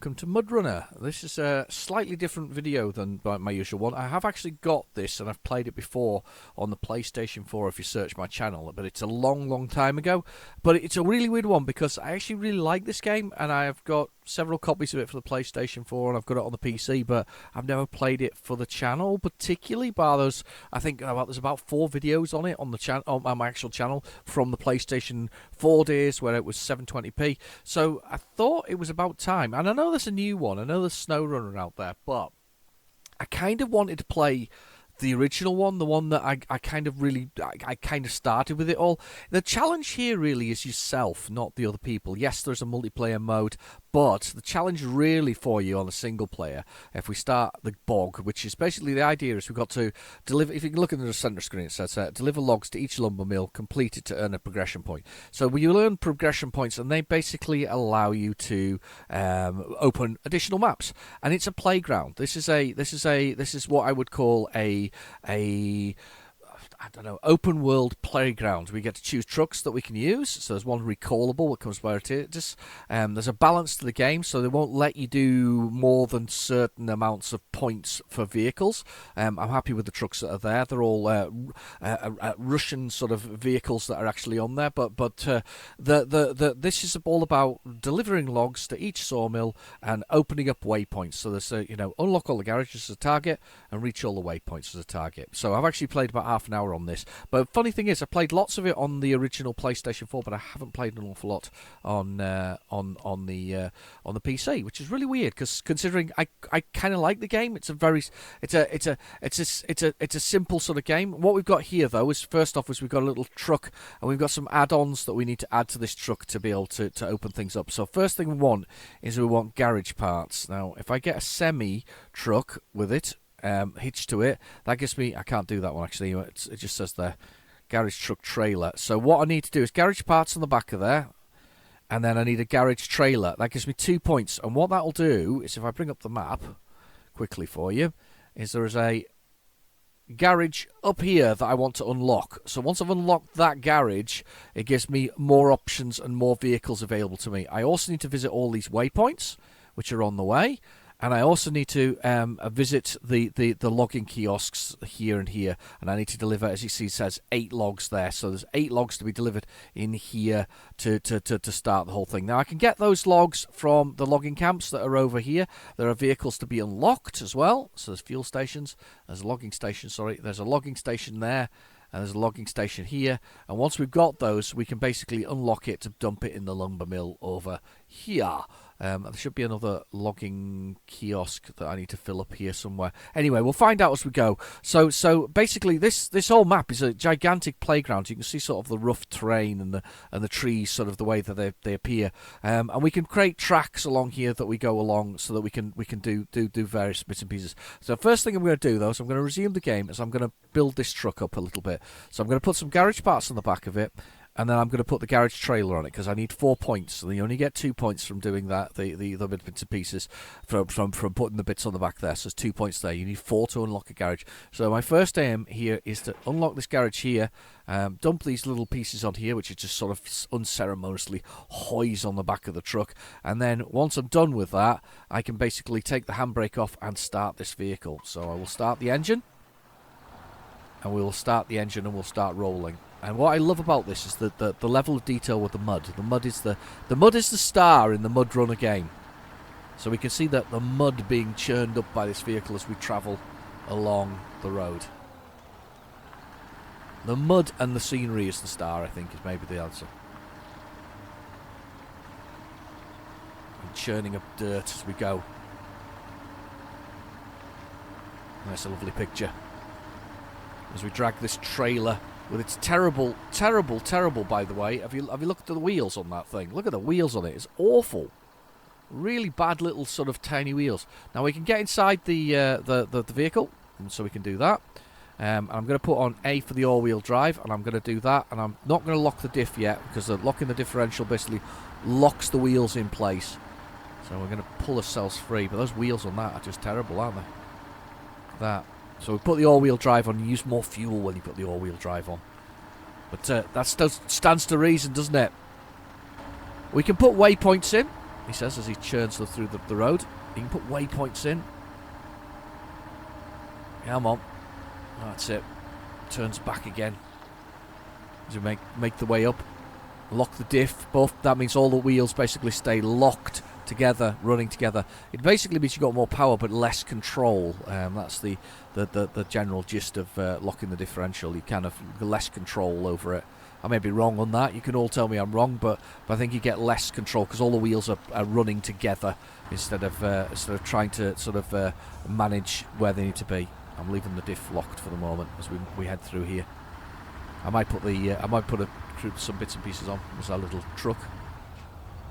welcome to Mudrunner. This is a slightly different video than my usual one. I have actually got this and I've played it before on the PlayStation 4 if you search my channel, but it's a long time ago. But it's a really weird one because I actually really like this game and I have got several copies of it for the PlayStation 4 and I've got it on the PC, but I've never played it for the channel particularly, bar those, I think there's about 4 videos on it on the channel, on my actual channel from the PlayStation 4 days where it was 720p. So I thought it was about time, and I know there's a new one, I know there's SnowRunner out there, but I kind of wanted to play the original one, the one that I kind of started with it all. The challenge here really is yourself, not the other people. Yes, there's a multiplayer mode, but the challenge really for you on a single player, if we start the bog, which is basically the idea is we've got to deliver, if you can look at the center screen, it says deliver logs to each lumber mill completed to earn a progression point. So you learn progression points and they basically allow you to open additional maps. And it's a playground. This is what I would call a I don't know, open world playground. We get to choose trucks that we can use. So there's one recallable that comes by it. There's a balance to the game, so they won't let you do more than certain amounts of points for vehicles. I'm happy with the trucks that are there. They're all Russian sort of vehicles that are actually on there. But this is all about delivering logs to each sawmill and opening up waypoints. So there's unlock all the garages as a target and reach all the waypoints as a target. So I've actually played about half an hour on this, but funny thing is I played lots of it on the original PlayStation 4, but I haven't played an awful lot on the PC, which is really weird because considering I kind of like the game. It's a simple sort of game. What we've got here though is first off is we've got a little truck and we've got some add-ons that we need to add to this truck to be able to open things up. So first thing we want is we want garage parts. Now if I get a semi truck with it hitched to it, that gives me, I can't do that one actually, it just says there garage truck trailer. So what I need to do is garage parts on the back of there, and then I need a garage trailer. That gives me 2 points, and what that'll do is if I bring up the map quickly for you, is there is a garage up here that I want to unlock. So once I've unlocked that garage, it gives me more options and more vehicles available to me. I also need to visit all these waypoints which are on the way. And I also need to visit the logging kiosks here and here. And I need to deliver, as you see, it says 8 logs there. So there's 8 logs to be delivered in here to start the whole thing. Now, I can get those logs from the logging camps that are over here. There are vehicles to be unlocked as well. So there's fuel stations. There's a logging station, sorry. There's a logging station there. And there's a logging station here. And once we've got those, we can basically unlock it to dump it in the lumber mill over here. There should be another logging kiosk that I need to fill up here somewhere. Anyway, we'll find out as we go. So basically, this whole map is a gigantic playground. You can see sort of the rough terrain and the trees, sort of the way that they appear. And we can create tracks along here that we go along, so that we can do various bits and pieces. So first thing I'm going to do though is I'm going to resume the game, as I'm going to build this truck up a little bit. So I'm going to put some garage parts on the back of it. And then I'm going to put the garage trailer on it because I need 4 points. So you only get 2 points from doing that, the other bits and pieces from putting the bits on the back there. So there's 2 points there. You need 4 to unlock a garage. So my first aim here is to unlock this garage here, dump these little pieces on here, which is just sort of unceremoniously hoys on the back of the truck. And then once I'm done with that, I can basically take the handbrake off and start this vehicle. So I will start the engine. And we will start the engine and we'll start rolling. And what I love about this is the level of detail with the mud. The mud is the star in the Mudrunner game. So we can see that the mud being churned up by this vehicle as we travel along the road. The mud and the scenery is the star, I think, is maybe the answer. And churning up dirt as we go. And that's a lovely picture. As we drag this trailer with its terrible, by the way. Have you looked at the wheels on that thing? Look at the wheels on it. It's awful. Really bad little sort of tiny wheels. Now we can get inside the vehicle, and so we can do that. I'm going to put on A for the all-wheel drive, and I'm going to do that. And I'm not going to lock the diff yet because locking the differential basically locks the wheels in place. So we're going to pull ourselves free. But those wheels on that are just terrible, aren't they? That. So we put the all-wheel drive on. You use more fuel when you put the all-wheel drive on. But that stands to reason, doesn't it? We can put waypoints in. he says, as he churns through the road. You can put waypoints in. Come on. That's it. Turns back again. As you make the way up. Lock the diff. Both. That means all the wheels basically stay locked together, running together. It basically means you've got more power but less control. That's the general gist of locking the differential. You kind of less control over it. I may be wrong on that. You can all tell me I'm wrong, but I think you get less control because all the wheels are running together instead of trying to sort of manage where they need to be. I'm leaving the diff locked for the moment as we head through here. I might put some bits and pieces on. There's our little truck.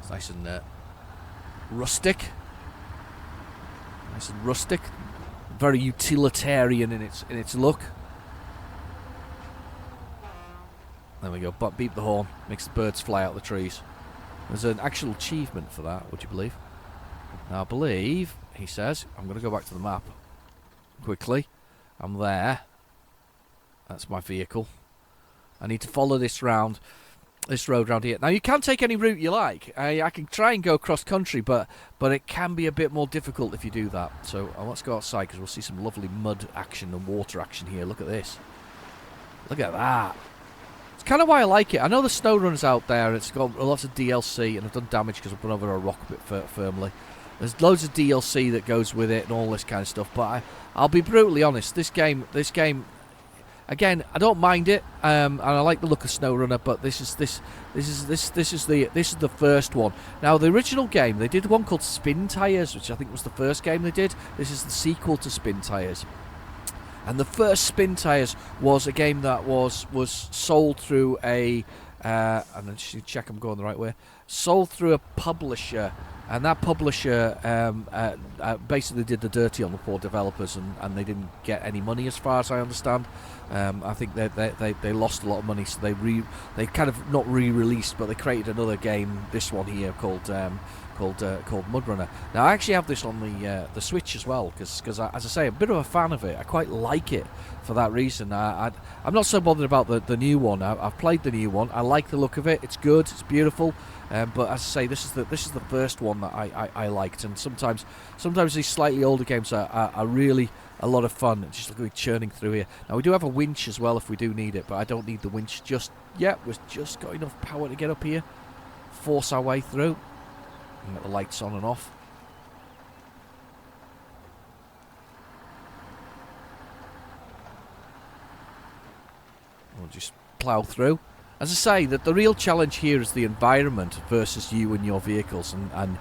It's nice and rustic. Nice and rustic. Very utilitarian in its look. There we go. Beep the horn. Makes the birds fly out the trees. There's an actual achievement for that, would you believe? Now, I believe, he says, I'm going to go back to the map quickly. I'm there. That's my vehicle. I need to follow this road round here. Now, you can take any route you like. I can try and go cross country, but it can be a bit more difficult if you do that. So let's go outside because we'll see some lovely mud action and water action here. Look at this. Look at that. It's kind of why I like it. I know the snow run's out there. It's got lots of DLC, and I've done damage because I've put over a rock a bit firmly. There's loads of DLC that goes with it and all this kind of stuff. But I'll be brutally honest. This game. Again, I don't mind it, and I like the look of SnowRunner, but this is the first one. Now, the original game, they did one called Spin Tires, which I think was the first game they did. This is the sequel to Spin Tires, and the first Spin Tires was a game that was sold through a and then just check I'm going the right way. Sold through a publisher. And that publisher basically did the dirty on the poor developers, and they didn't get any money, as far as I understand. I think they lost a lot of money, so they kind of not re-released, but they created another game, this one here called Mudrunner. Now, I actually have this on the Switch as well, because as I say, I'm a bit of a fan of it. I quite like it for that reason. I'm not so bothered about the new one. I've played the new one. I like the look of it. It's good. It's beautiful. But as I say, this is the first one that I liked, and sometimes these slightly older games are really a lot of fun. Just look at me churning through here. Now, we do have a winch as well if we do need it, but I don't need the winch just yet. We've just got enough power to get up here, force our way through, and get the lights on and off. We'll just plough through. As I say, that the real challenge here is the environment versus you and your vehicles, and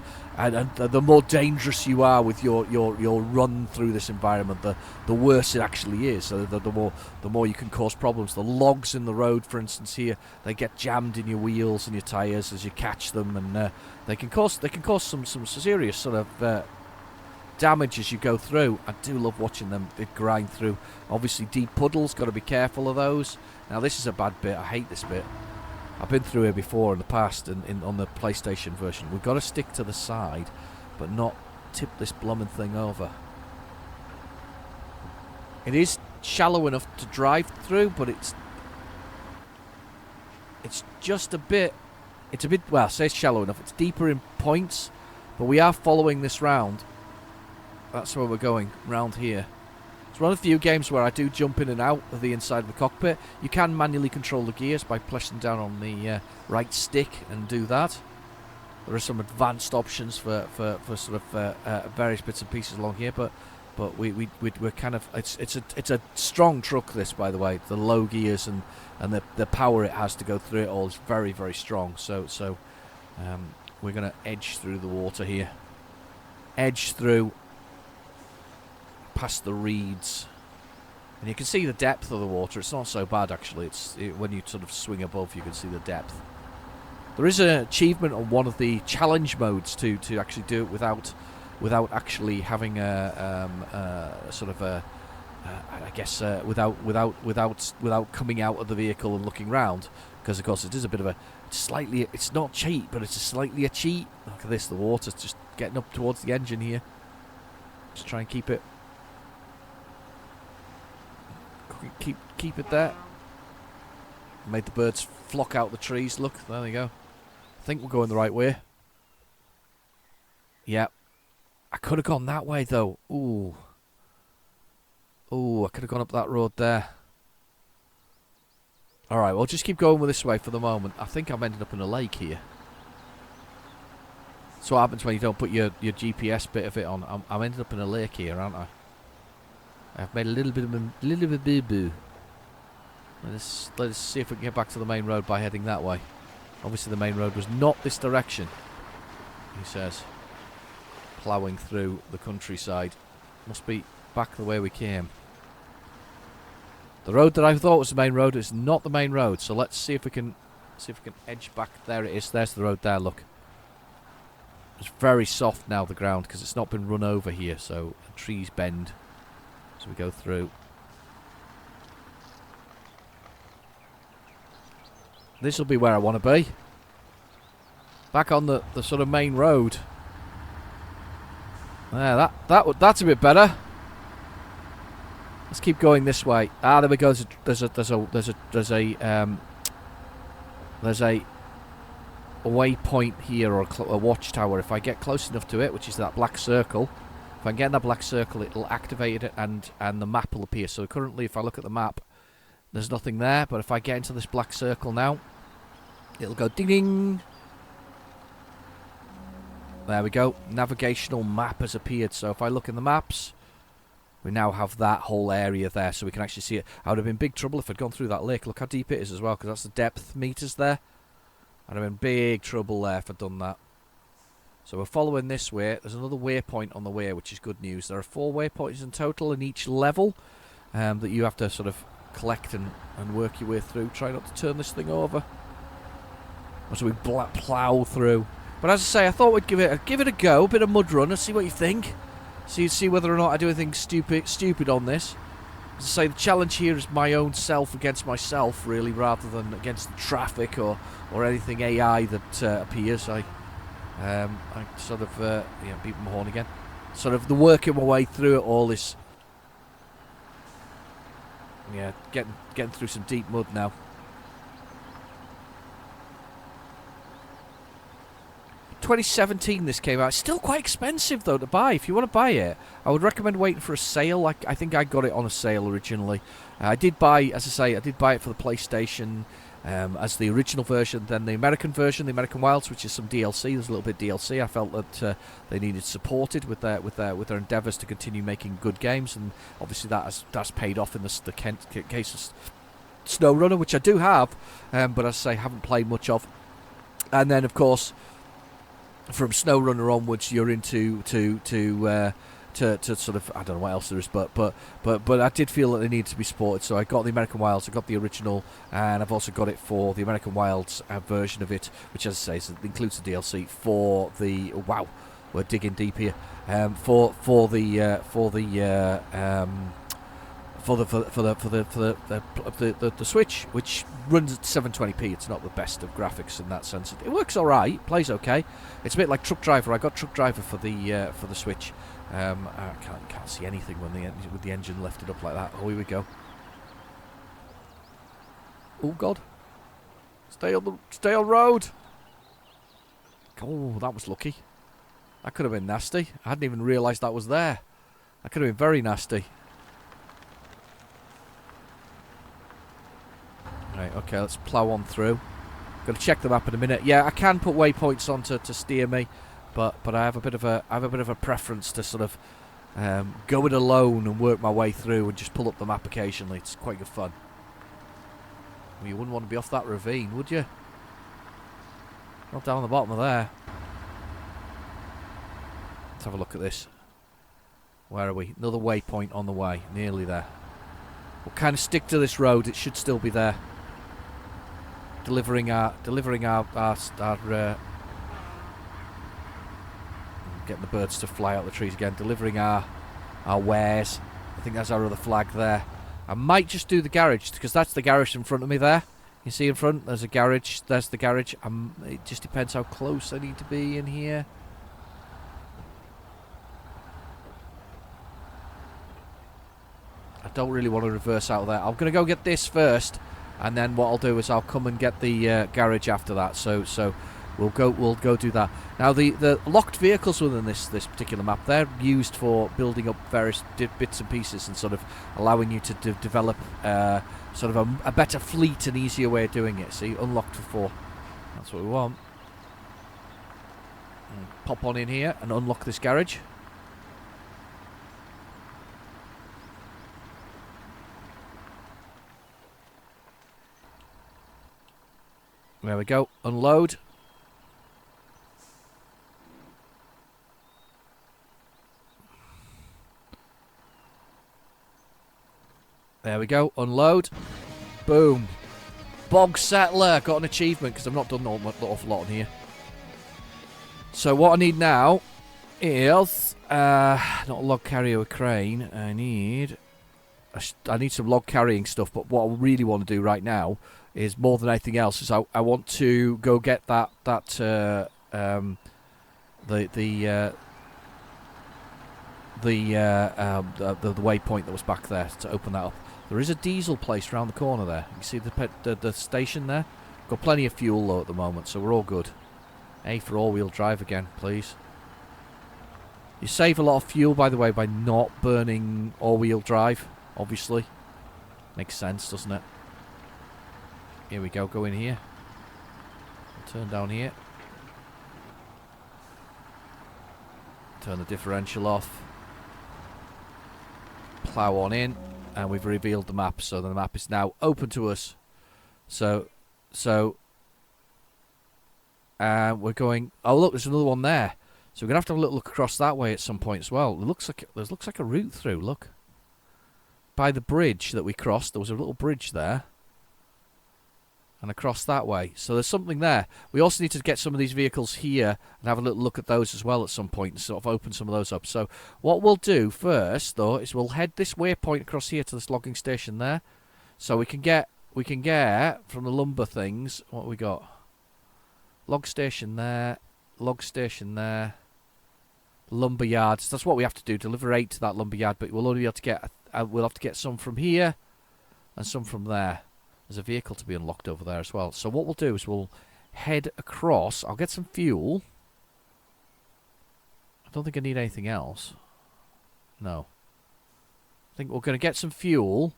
the more dangerous you are with your run through this environment, the worse it actually is. So the more you can cause problems. The logs in the road, for instance, here, they get jammed in your wheels and your tyres as you catch them, and they can cause some serious sort of damage as you go through. I do love watching them grind through. Obviously, deep puddles, got to be careful of those. Now, this is a bad bit. I hate this bit. I've been through here before in the past on the PlayStation version. We've got to stick to the side, but not tip this blooming thing over. It is shallow enough to drive through, but it's just a bit... It's a bit... Well, I say it's shallow enough. It's deeper in points, but we are following this round. That's where we're going, round here. It's one of the few games where I do jump in and out of the inside of the cockpit. You can manually control the gears by pressing down on the right stick and do that. There are some advanced options for sort of various bits and pieces along here, but we're kind of... It's a strong truck, this, by the way. The low gears and the power it has to go through it all is very, very strong. So we're going to edge through the water here. Edge through... past the reeds, and you can see the depth of the water. It's not so bad, actually. When you sort of swing above, you can see the depth. There is an achievement on one of the challenge modes to actually do it without actually having a sort of a I guess without coming out of the vehicle and looking round, because of course it is a bit of a slightly... It's not cheat, but it's slightly a cheat. Look at this. The water's just getting up towards the engine here. Just try and keep it. Keep it there. Made the birds flock out the trees. Look, there they go. I think we're going the right way. Yeah. I could have gone that way, though. Ooh. Ooh, I could have gone up that road there. Alright, well, just keep going with this way for the moment. I think I'm ending up in a lake here. That's what happens when you don't put your GPS bit of it on. I'm ended up in a lake here, aren't I? I've made a little bit of a boo-boo. Let's see if we can get back to the main road by heading that way. Obviously the main road was not this direction, he says. Ploughing through the countryside. Must be back the way we came. The road that I thought was the main road is not the main road, so let's see if we can edge back. There it is. There's the road there, look. It's very soft now, the ground, because it's not been run over here, so the trees bend as we go through. This will be where I want to be. Back on the sort of main road. Yeah, that's a bit better. Let's keep going this way. Ah, there we go. There's a waypoint here, or a watchtower. If I get close enough to it, which is that black circle, if I get in that black circle, it'll activate it, and the map will appear. So currently, if I look at the map, there's nothing there. But if I get into this black circle now, it'll go ding ding. There we go. Navigational map has appeared. So if I look in the maps, we now have that whole area there, so we can actually see it. I would have been in big trouble if I'd gone through that lake. Look how deep it is as well, because that's the depth meters there. I'd have been in big trouble there if I'd done that. So we're following this way. There's another waypoint on the way, which is good news. There are 4 waypoints in total in each level that you have to sort of collect and work your way through. Try not to turn this thing over. As we plough through. But as I say, I thought we'd give it a go, a bit of Mudrunner, see what you think. See whether or not I do anything stupid on this. As I say, the challenge here is my own self against myself, really, rather than against the traffic or anything AI that appears. I sort of beat my horn again. Sort of the working my way through it all is getting through some deep mud now. 2017 this came out. It's still quite expensive though to buy. If you want to buy it, I would recommend waiting for a sale. I think I got it on a sale originally. I did buy it for the PlayStation as the original version, then the American version, the American Wilds, which is some DLC. There's a little bit of DLC. I felt that they needed supported with their endeavours to continue making good games, and obviously that's paid off in the case of SnowRunner, which I do have, but as I say, haven't played much of. And then of course, from SnowRunner onwards, you're into to sort of, I don't know what else there is, but I did feel that they needed to be supported, so I got the American Wilds, I got the original, and I've also got it for the American Wilds version of it, which, as I say, includes the DLC for the we're digging deep here, for the Switch, which runs at 720p. It's not the best of graphics in that sense. It works all right, plays okay. It's a bit like Truck Driver. I got Truck Driver for the Switch. I can't see anything with the engine lifted up like that. Oh, here we go. Oh God! Stay on road. Oh, that was lucky. That could have been nasty. I hadn't even realised that was there. That could have been very nasty. Right, okay, let's plough on through. Got to check the map in a minute. Yeah, I can put waypoints on to steer me, but I have a bit of a preference to sort of go it alone and work my way through and just pull up the map occasionally. It's quite good fun. Well, you wouldn't want to be off that ravine, would you? Not down the bottom of there. Let's have a look at this. Where are we? Another waypoint on the way. Nearly there. We'll kind of stick to this road. It should still be there. Delivering our getting the birds to fly out the trees again. Delivering our wares. I think that's our other flag there. I might just do the garage, because that's the garage in front of me there. You see in front, there's a garage. There's the garage. It just depends how close I need to be in here. I don't really want to reverse out of there. I'm going to go get this first, and then what I'll do is I'll come and get the garage after that. So We'll go do that. Now the locked vehicles within this particular map, they're used for building up various bits and pieces and sort of allowing you to develop sort of a better fleet and easier way of doing it. See, unlocked for 4. That's what we want. And pop on in here and unlock this garage. There we go. Unload. There we go. Unload. Boom. Bog Settler. Got an achievement because I've not done an awful lot on here. So what I need now is not a log carrier with crane. I need some log carrying stuff. But what I really want to do right now is, more than anything else, is I want to go get the waypoint that was back there to open that up. There is a diesel place around the corner there. You see the station there? Got plenty of fuel though at the moment, so we're all good. A for all-wheel drive again, please. You save a lot of fuel, by the way, by not burning all-wheel drive, obviously. Makes sense, doesn't it? Here we go, go in here. Turn down here. Turn the differential off. Plough on in. And we've revealed the map, so the map is now open to us. So we're going. Oh look, there's another one there. So we're gonna have to have a little look across that way at some point as well. It looks like a route through. Look, by the bridge that we crossed, there was a little bridge there, and across that way. So there's something there. We also need to get some of these vehicles here and have a little look at those as well at some point and sort of open some of those up. So what we'll do first, though, is we'll head this waypoint across here to this logging station there, so we can get from the lumber things. What we got? Log station there, lumber yards. That's what we have to do. Deliver 8 to that lumber yard, but we'll only be able to get. We'll have to get some from here and some from there. There's a vehicle to be unlocked over there as well. So what we'll do is we'll head across. I'll get some fuel. I don't think I need anything else. No. I think we're going to get some fuel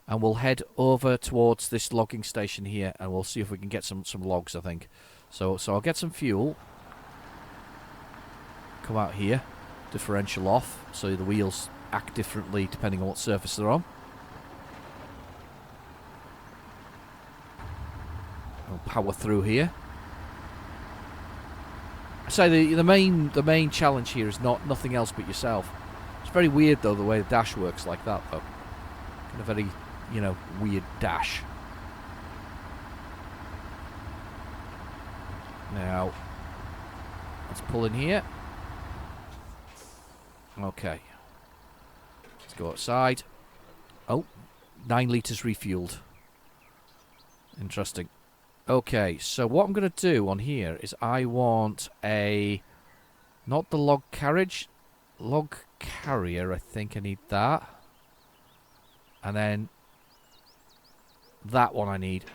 and we'll head over towards this logging station here and we'll see if we can get some logs, I think. So I'll get some fuel. Come out here. Differential off so the wheels act differently depending on what surface they're on. Power through here. So the main challenge here is nothing else but yourself. It's very weird though the way the dash works like that though. Kind of very, weird dash. Now let's pull in here. Okay. Let's go outside. Oh, 9 litres refueled. Interesting. Okay, so what I'm going to do on here is I want not the log carrier, I think I need that. And then that one I need.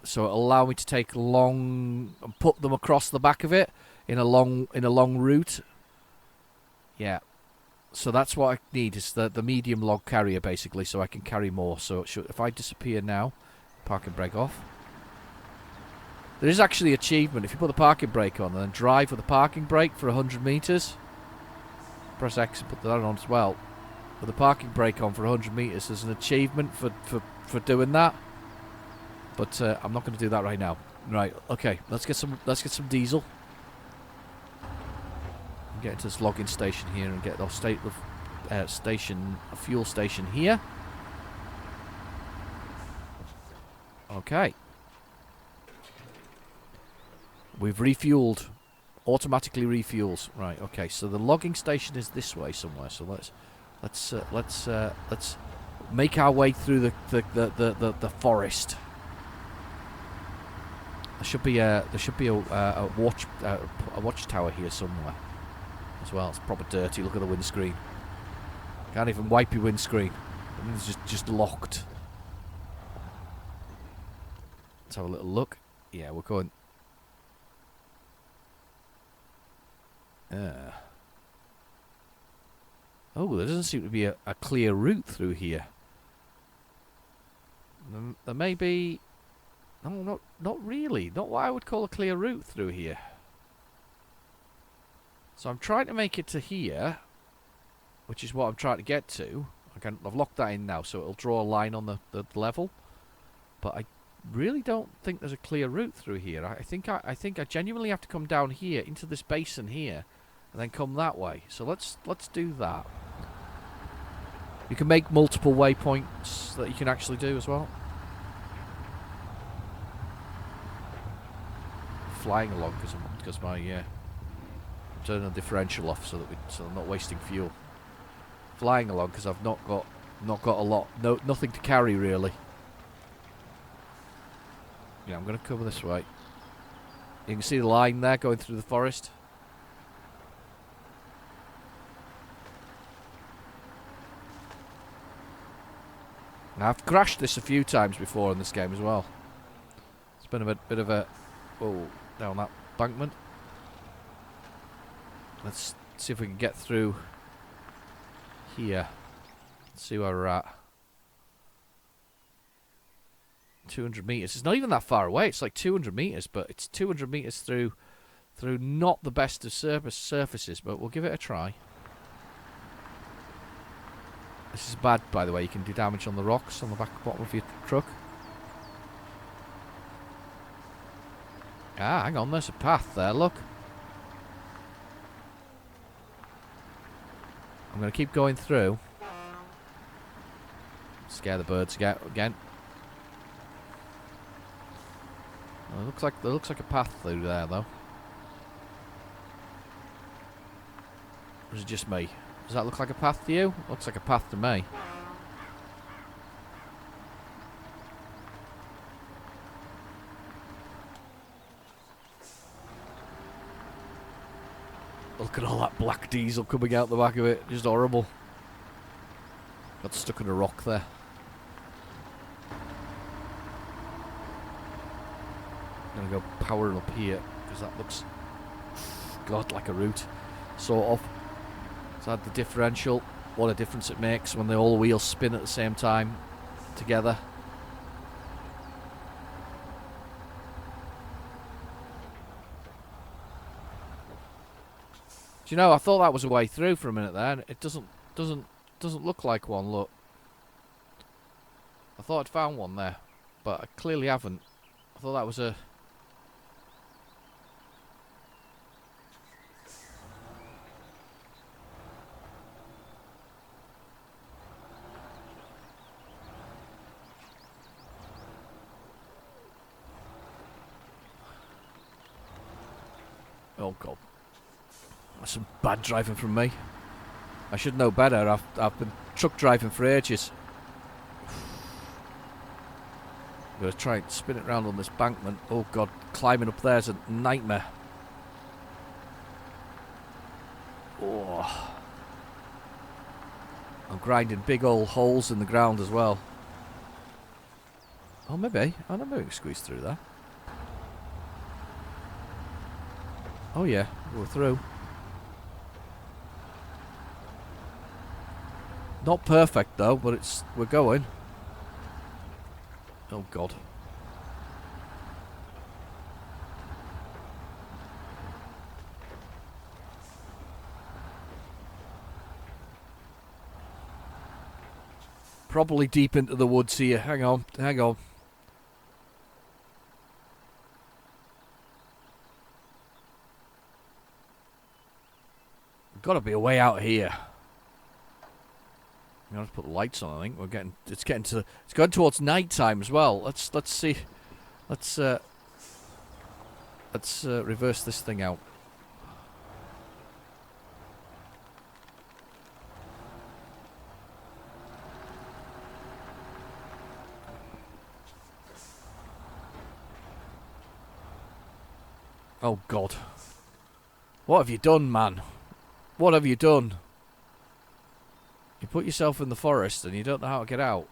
So it'll allow me to take and put them across the back of it in a long route. Yeah. So that's what I need, is the medium log carrier basically, so I can carry more. So if I disappear now, parking brake off. There is actually an achievement. If you put the parking brake on and then drive with the parking brake for 100 metres, press X and put that on as well. With the parking brake on for 100 metres, there's an achievement for doing that. But I'm not going to do that right now. Right, okay. Let's get some diesel. Get into this logging station here and get our fuel station here. Okay. We've refueled. Automatically refuels. Right. Okay. So the logging station is this way somewhere. So let's make our way through the forest. There should be a watchtower here somewhere as well. It's proper dirty. Look at the windscreen. Can't even wipe your windscreen. It's just locked. Let's have a little look. Yeah, we're going. Oh, there doesn't seem to be a clear route through here. There may be... No, not really. Not what I would call a clear route through here. So I'm trying to make it to here, which is what I'm trying to get to. I've locked that in now, so it'll draw a line on the level. But I really don't think there's a clear route through here. I think I genuinely have to come down here into this basin here, and then come that way. So let's do that. You can make multiple waypoints that you can actually do as well. Flying along because my turning the differential off so I'm not wasting fuel. Flying along because I've not got nothing to carry really. Yeah, I'm going to come this way. You can see the line there going through the forest. Now, I've crashed this a few times before in this game as well. It's been a bit of a... Oh, down that bankment. Let's see if we can get through here. Let's see where we're at. 200 meters. It's not even that far away. It's like 200 meters, but it's 200 meters through not the best of surfaces, but we'll give it a try. This is bad, by the way. You can do damage on the rocks on the bottom of your truck. Ah, hang on. There's a path there. Look. I'm going to keep going through. Scare the birds again. Well, there looks like a path through there, though. Or is it just me? Does that look like a path to you? Looks like a path to me. Look at all that black diesel coming out the back of it. Just horrible. Got stuck in a rock there. I'm going to go powering up here because that looks, God, like a route. Sort of. So add the differential. What a difference it makes when all the wheels spin at the same time together. Do you know, I thought that was a way through for a minute there, and it doesn't look like one. Look, I thought I'd found one there, but I clearly haven't. I thought that was a... Oh God. That's some bad driving from me. I should know better. I've been truck driving for ages. I'm going to try and spin it around on this bankment. Oh God, climbing up there is a nightmare. Oh. I'm grinding big old holes in the ground as well. Oh, maybe. I don't know if we can squeeze through there. Oh yeah, we're through. Not perfect though, but we're going. Oh God. Probably deep into the woods here. Hang on. Got to be a way out here. I'm gonna have to put the lights on. I think it's going towards night time as well. Let's see. Let's reverse this thing out. Oh God. What have you done, man? What have you done? You put yourself in the forest and you don't know how to get out.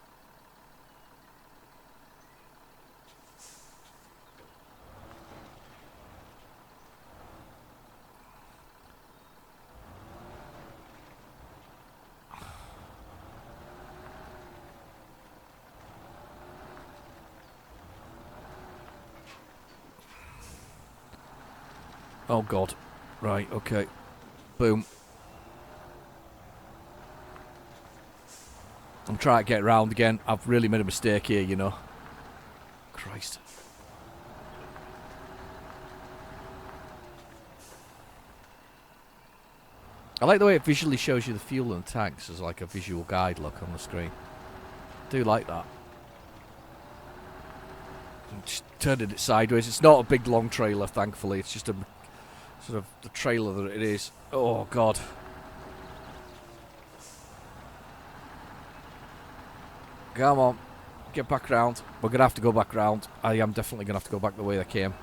Oh, God. Right, okay. Boom. I'm trying to get round again. I've really made a mistake here, you know. Christ. I like the way it visually shows you the fuel in the tanks as like a visual guide look on the screen. I do like that. I'm just turning it sideways. It's not a big long trailer, thankfully. It's just a sort of the trailer that it is. Oh, God. Come on. Get back round. We're going to have to go back round. I am definitely going to have to go back the way I came.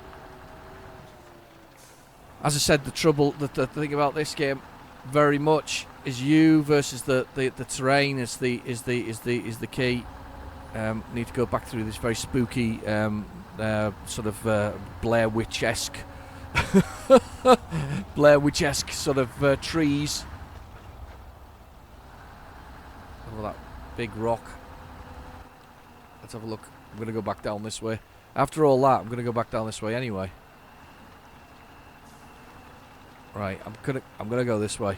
As I said, the thing about this game very much is you versus the terrain is the key. Need to go back through this very spooky sort of Blair Witch-esque sort of trees. Oh, that big rock. Let's have a look. I'm going to go back down this way. After all that, I'm going to go back down this way anyway. Right, I'm gonna go this way.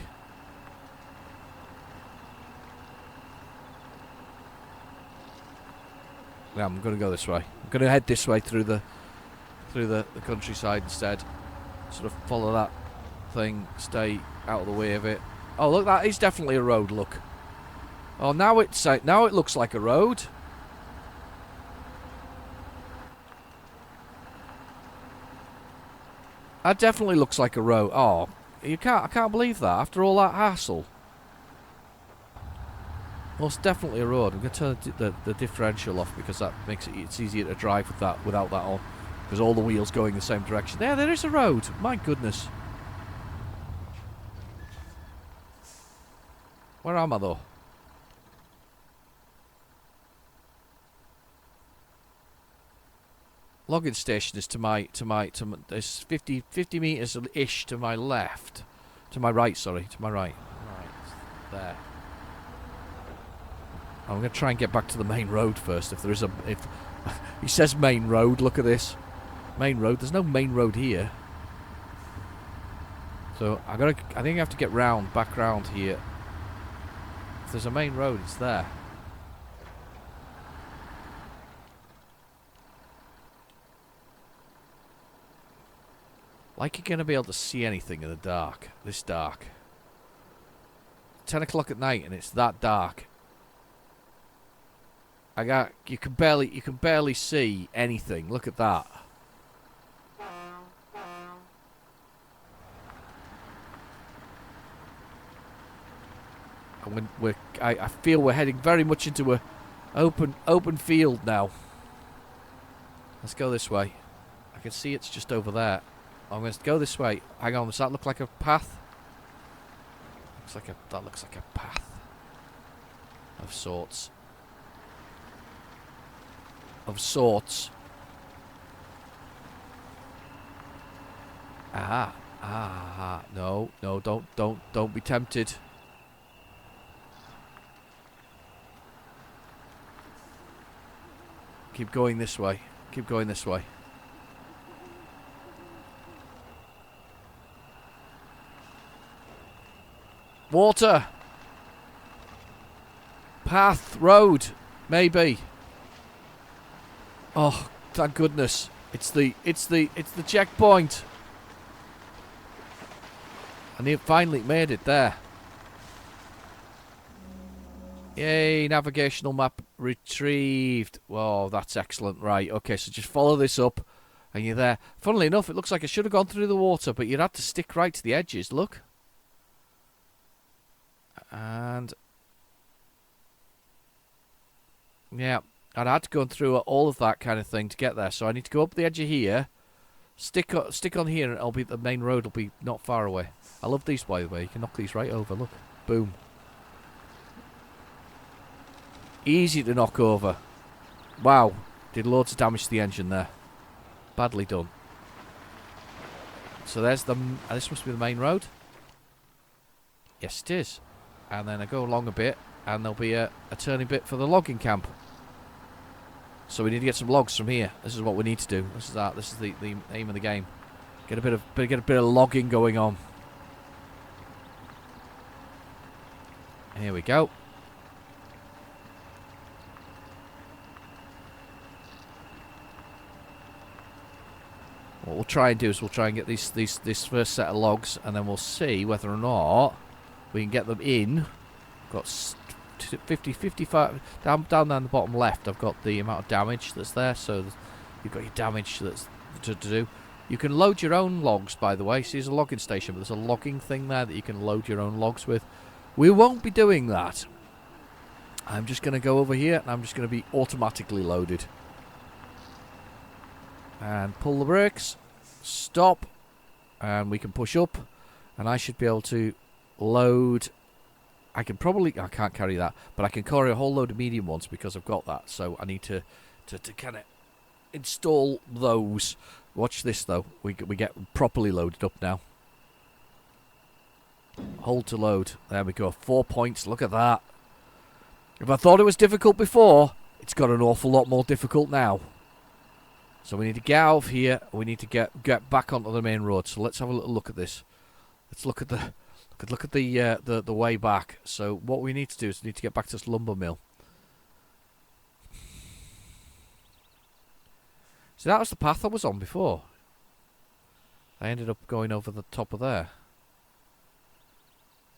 Yeah, I'm gonna go this way. I'm gonna head this way through the countryside instead. Sort of follow that thing, stay out of the way of it. Oh, look, that is definitely a road. Look. Oh, now it looks like a road. That definitely looks like a road. Oh, I can't believe that after all that hassle. Most definitely a road. I'm going to turn the differential off because that makes it's easier to drive without that on. Because all the wheels going the same direction. There is a road. My goodness. Where am I though? Logging station is there's 50 meters ish to my left. To my right, sorry. To my right. Right. There. I'm going to try and get back to the main road first. If he says main road, look at this. Main road. There's no main road here. So I think I have to get back round here. If there's a main road, it's there. Like you're going to be able to see anything in the dark. This dark. 10 o'clock at night and it's that dark. You can barely see anything. Look at that. And I feel we're heading very much into a open field now. Let's go this way. I can see it's just over there. I'm going to go this way. Hang on, does that look like a path? That looks like a path of sorts. Aha. No, don't be tempted. Keep going this way. Water. Path, road, maybe. Oh, thank goodness. It's the checkpoint. And it finally made it there. Yay, navigational map retrieved. Whoa, that's excellent. Right, okay, so just follow this up and you're there. Funnily enough, it looks like I should have gone through the water, but you'd have to stick right to the edges, look. And yeah, I'd had to go through all of that kind of thing to get there. So I need to go up the edge of here, stick on here, and it'll be the main road. Will be not far away. I love these, by the way. You can knock these right over. Look, boom. Easy to knock over. Wow, did loads of damage to the engine there. Badly done. So there's this must be the main road. Yes, it is. And then I go along a bit, and there'll be a turning bit for the logging camp. So we need to get some logs from here. This is what we need to do. This is the aim of the game. Get a bit of logging going on. Here we go. What we'll try and do is we'll try and get this first set of logs, and then we'll see whether or not we can get them in. Got 50, 55 down the bottom left. I've got the amount of damage that's there, so you've got your damage that's to do. You can load your own logs, by the way. See, there's a logging station, but there's a logging thing there that you can load your own logs with. We won't be doing that. I'm just going to go over here, and I'm just going to be automatically loaded. And pull the brakes, stop, and we can push up, and I should be able to load. I can't carry that, but I can carry a whole load of medium ones because I've got that. So I need to kind of install those. Watch this though. We get properly loaded up now. Hold to load. There we go. 4 points. Look at that. If I thought it was difficult before, it's got an awful lot more difficult now. So we need to get out of here. We need to get back onto the main road. So let's have a little look at this. Let's look at the way back. So what we need to do is we need to get back to this lumber mill. So that was the path I was on before. I ended up going over the top of there.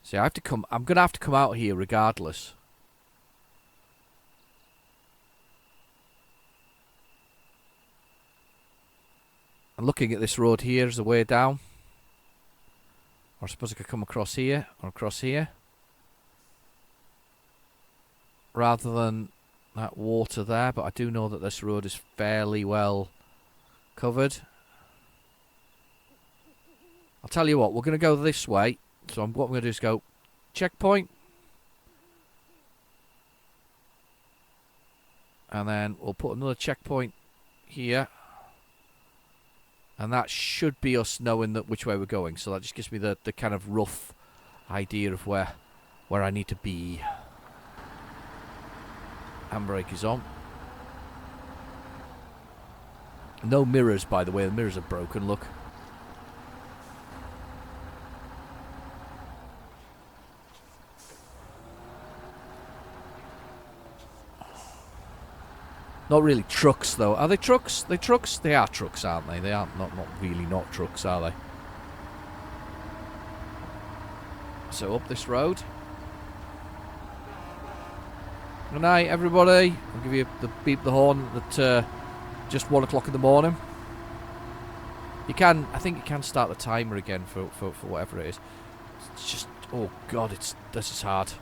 See, I'm gonna have to come out here regardless. And looking at this road here as a way down. Or I suppose I could come across here or across here. Rather than that water there, but I do know that this road is fairly well covered. I'll tell you what, we're going to go this way. So what I'm going to do is go checkpoint. And then we'll put another checkpoint here. And that should be us knowing that which way we're going. So that just gives me the kind of rough idea of where I need to be. Handbrake is on. No mirrors, by the way. The mirrors are broken, look. Not really trucks, though. Are they trucks? They trucks? They are trucks, aren't they? They aren't not really not trucks, are they? So up this road. Good night, everybody. I'll give you the beep the horn at just 1 o'clock in the morning. You can, I think you can start the timer again for whatever it is. It's just, oh god, this is hard.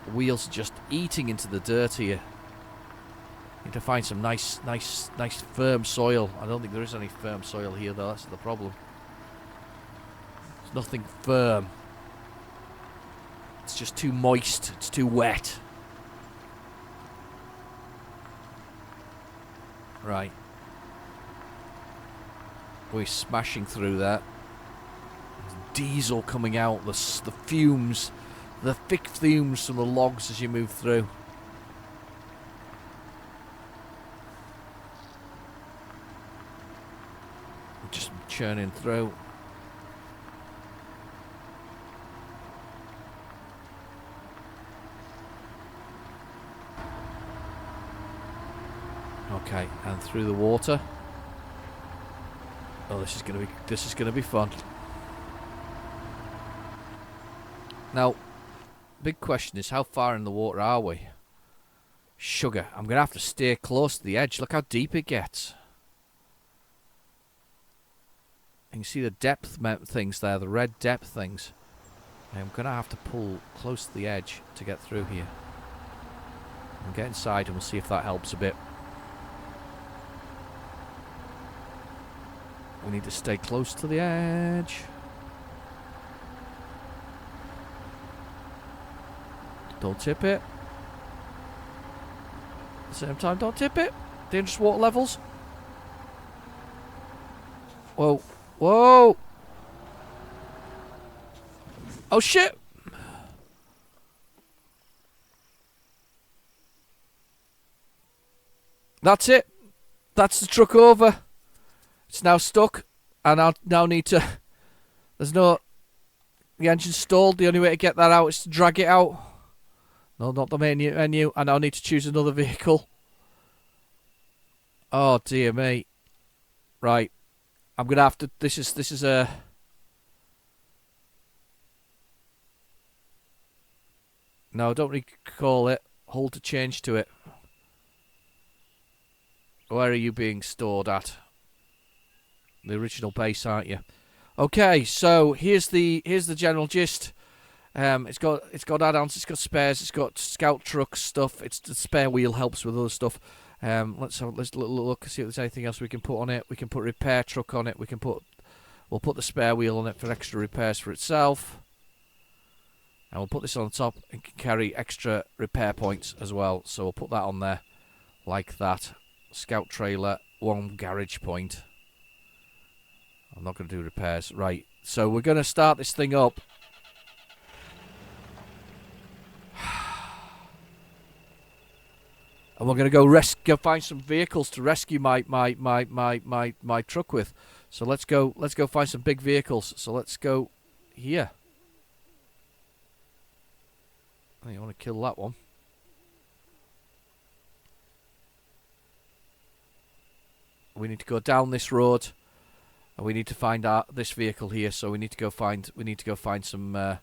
The wheels are just eating into the dirt here. Need to find some nice firm soil. I don't think there is any firm soil here though, that's the problem. There's nothing firm. It's just too moist, it's too wet. Right. We're smashing through that. There's diesel coming out, the fumes, the thick fumes from the logs as you move through. Just churning through. Okay, and through the water. Oh, this is gonna be fun. Now, big question is how far in the water are we? Sugar. I'm gonna have to stay close to the edge. Look how deep it gets. You can see the depth things there, the red depth things. I'm going to have to pull close to the edge to get through here. We'll get inside and we'll see if that helps a bit. We need to stay close to the edge. Don't tip it. At the same time, don't tip it. Dangerous water levels. Whoa. Whoa! Oh shit! That's it. That's the truck over. It's now stuck, and I now need to... There's no... The engine's stalled. The only way to get that out is to drag it out. No, not the menu. I now need to choose another vehicle. Oh, dear me. Right. I'm going to have to... This is a... No, don't recall it. Hold to change to it. Where are you being stored at? The original base, aren't you? Okay, so here's the general gist. It's got add-ons, it's got spares, it's got scout truck stuff. It's the spare wheel helps with other stuff. Let's look see if there's anything else we can put on it. We can put repair truck on it. We'll put the spare wheel on it for extra repairs for itself. And we'll put this on the top and can carry extra repair points as well. So we'll put that on there like that. Scout trailer, 1 garage point. I'm not going to do repairs. Right, so we're going to start this thing up. And we're going to go find some vehicles to rescue my truck with. So let's go find some big vehicles. So let's go here. I think I want to kill that one. We need to go down this road, and we need to find this vehicle here. So we need to go find some.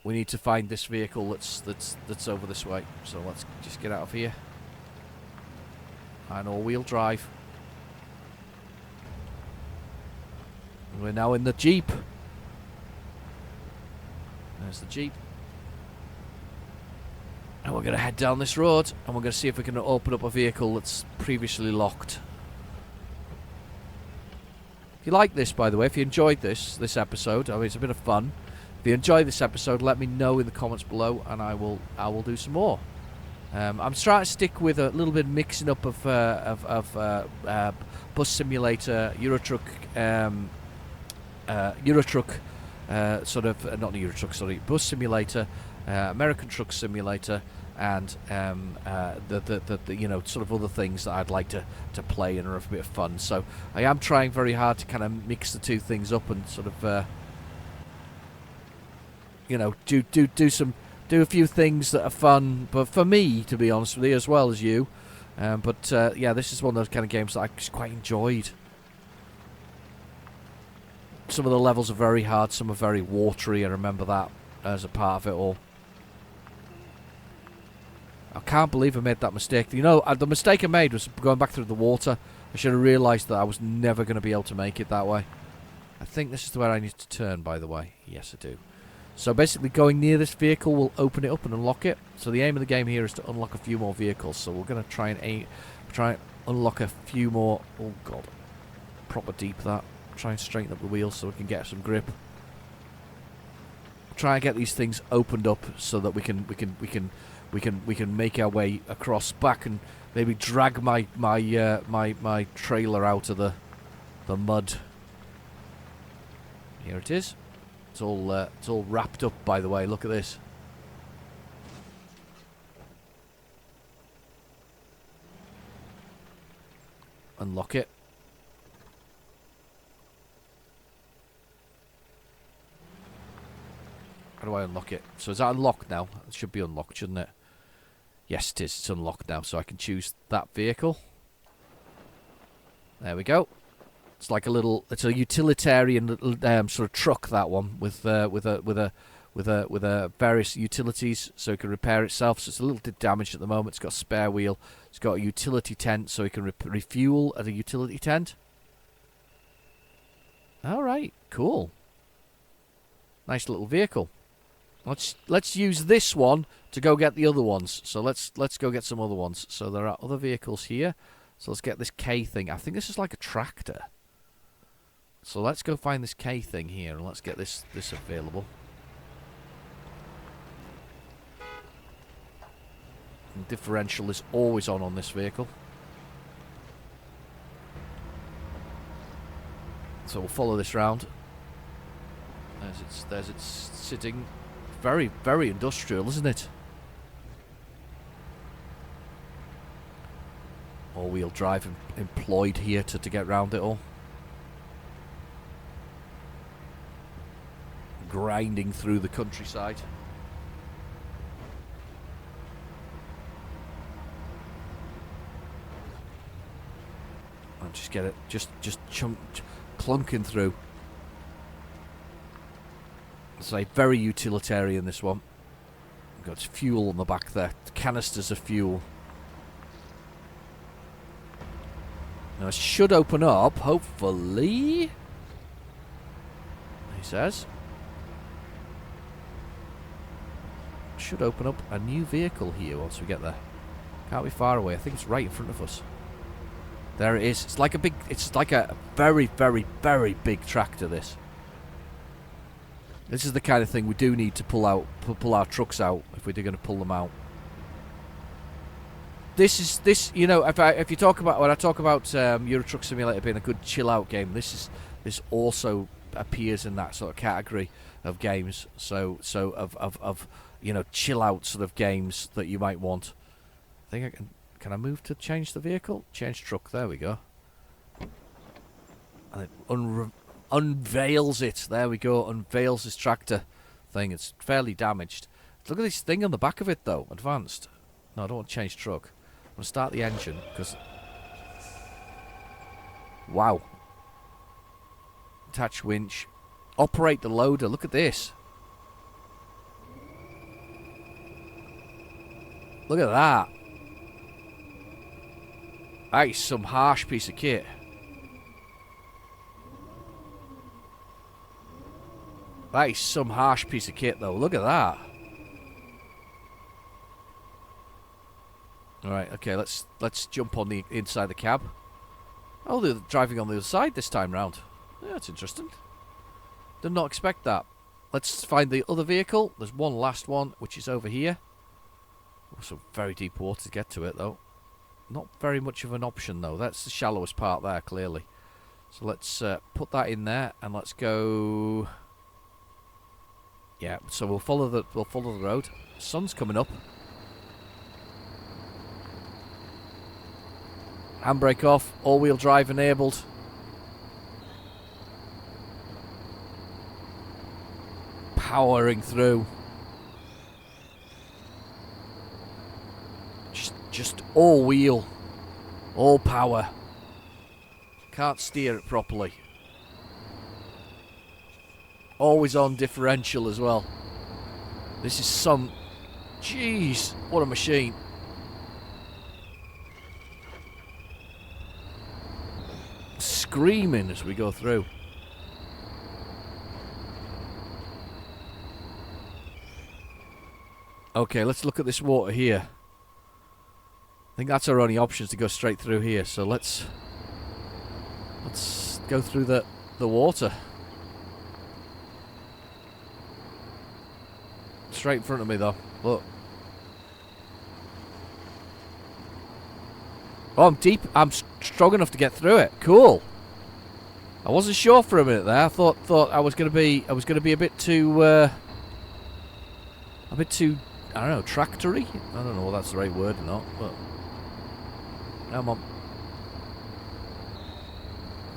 We need to find this vehicle that's over this way. So let's just get out of here. And all-wheel drive. And we're now in the Jeep. There's the Jeep. And we're going to head down this road, and we're going to see if we can open up a vehicle that's previously locked. If you like this, by the way, if you enjoyed this episode, I mean, it's a bit of fun. If you enjoyed this episode, let me know in the comments below, and I will do some more. I'm trying to stick with a little bit of mixing up of Bus Simulator, Eurotruck, not Eurotruck, sorry, Bus Simulator, American Truck Simulator, and the sort of other things that I'd like to play and are a bit of fun. So I am trying very hard to kind of mix the two things up and sort of do a few things that are fun, but for me, to be honest with you, as well as you. Yeah, this is one of those kind of games that I just quite enjoyed. Some of the levels are very hard, some are very watery. I remember that as a part of it all. I can't believe I made that mistake. You know, the mistake I made was going back through the water. I should have realised that I was never going to be able to make it that way. I think this is where I need to turn, by the way. Yes, I do. So basically going near this vehicle will open it up and unlock it. So the aim of the game here is to unlock a few more vehicles. So we're going to try and unlock a few more. Oh god, proper deep that. Try and straighten up the wheels so we can get some grip. Try and get these things opened up so that we can make our way across back and maybe drag my trailer out of the mud. Here it is. It's all wrapped up, by the way. Look at this. Unlock it. How do I unlock it? So is that unlocked now? It should be unlocked, shouldn't it? Yes, it is. It's unlocked now, so I can choose that vehicle. There we go. It's like it's a utilitarian little sort of truck, that one, with various utilities, so it can repair itself. So it's a little bit damaged at the moment. It's got a spare wheel. It's got a utility tent, so it can refuel at a utility tent. All right, cool. Nice little vehicle. Let's use this one to go get the other ones. So let's go get some other ones. So there are other vehicles here. So let's get this K thing. I think this is like a tractor. So let's go find this K thing here and let's get this available. And differential is always on this vehicle. So we'll follow this round. There's it's sitting. Very, very industrial, isn't it? all-wheel drive employed here to get round it all. Grinding through the countryside. I'll just get it, just clunking through. It's like very utilitarian, this one. We've got fuel on the back there, canisters of fuel. Now it should open up, hopefully. He says. Should open up a new vehicle here once we get there. Can't be far away. I think it's right in front of us. There it is. It's like a very, very, very big tractor, this. This is the kind of thing we do need to pull our trucks out if we're going to pull them out. This, you know, if you talk about, when I talk about Euro Truck Simulator being a good chill out game, this also appears in that sort of category of games. So of you know, chill out sort of games that you might want. I think can I move to change the vehicle? Change truck, there we go. And it unveils it, there we go, unveils this tractor thing. It's fairly damaged. Look at this thing on the back of it though, advanced. No, I don't want to change truck. I'm going to start the engine, because... Wow. Attach winch. Operate the loader, look at this. Look at that. That is some harsh piece of kit. That is some harsh piece of kit though. Look at that. Alright, okay, let's jump on the inside the cab. Oh, they're driving on the other side this time round. Yeah, that's interesting. Did not expect that. Let's find the other vehicle. There's one last one, which is over here. Some very deep water to get to it, though. Not very much of an option, though. That's the shallowest part there, clearly. So let's put that in there, and let's go. Yeah. So we'll follow the road. Sun's coming up. Handbrake off. All-wheel drive enabled. Powering through. Just all wheel, all power. Can't steer it properly. Always on differential as well. This is some... Jeez, what a machine. Screaming as we go through. Okay, let's look at this water here. I think that's our only option, is to go straight through here. So let's go through the water. Straight in front of me though. Look. Oh, I'm deep. I'm strong enough to get through it. Cool. I wasn't sure for a minute there. I thought I was gonna be a bit too I don't know, tractory? I don't know if that's the right word or not, but come on.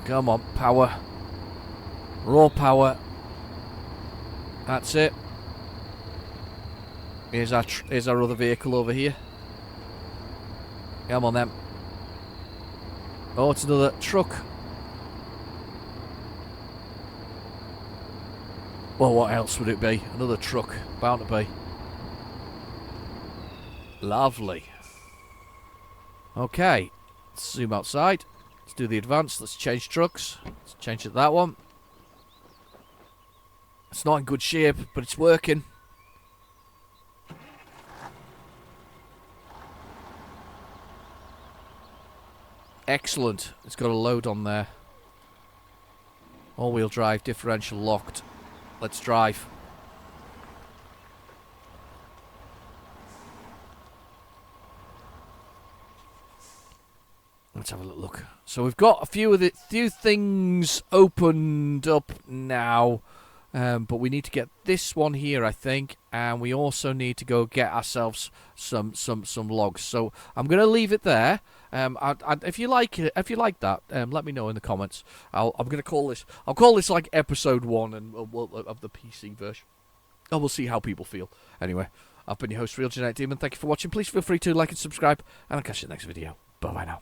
Come on, power. Raw power. That's it. Here's our other vehicle over here. Come on then. Oh, it's another truck. Well, what else would it be? Another truck. Bound to be. Lovely. Okay, let's zoom outside. Let's do the advance. Let's change trucks. Let's change it to that one. It's not in good shape, but it's working. Excellent. It's got a load on there. All-wheel drive, differential locked. Let's drive. Let's have a little look. So we've got a few things opened up now, but we need to get this one here, I think, and we also need to go get ourselves some logs. So I'm going to leave it there. If you like it, if you like that, let me know in the comments. I'm gonna call this. I'll call this like episode 1 of the PC version. And we'll see how people feel. Anyway, I've been your host, Real Genetic Demon. Thank you for watching. Please feel free to like and subscribe, and I'll catch you in the next video. Bye bye now.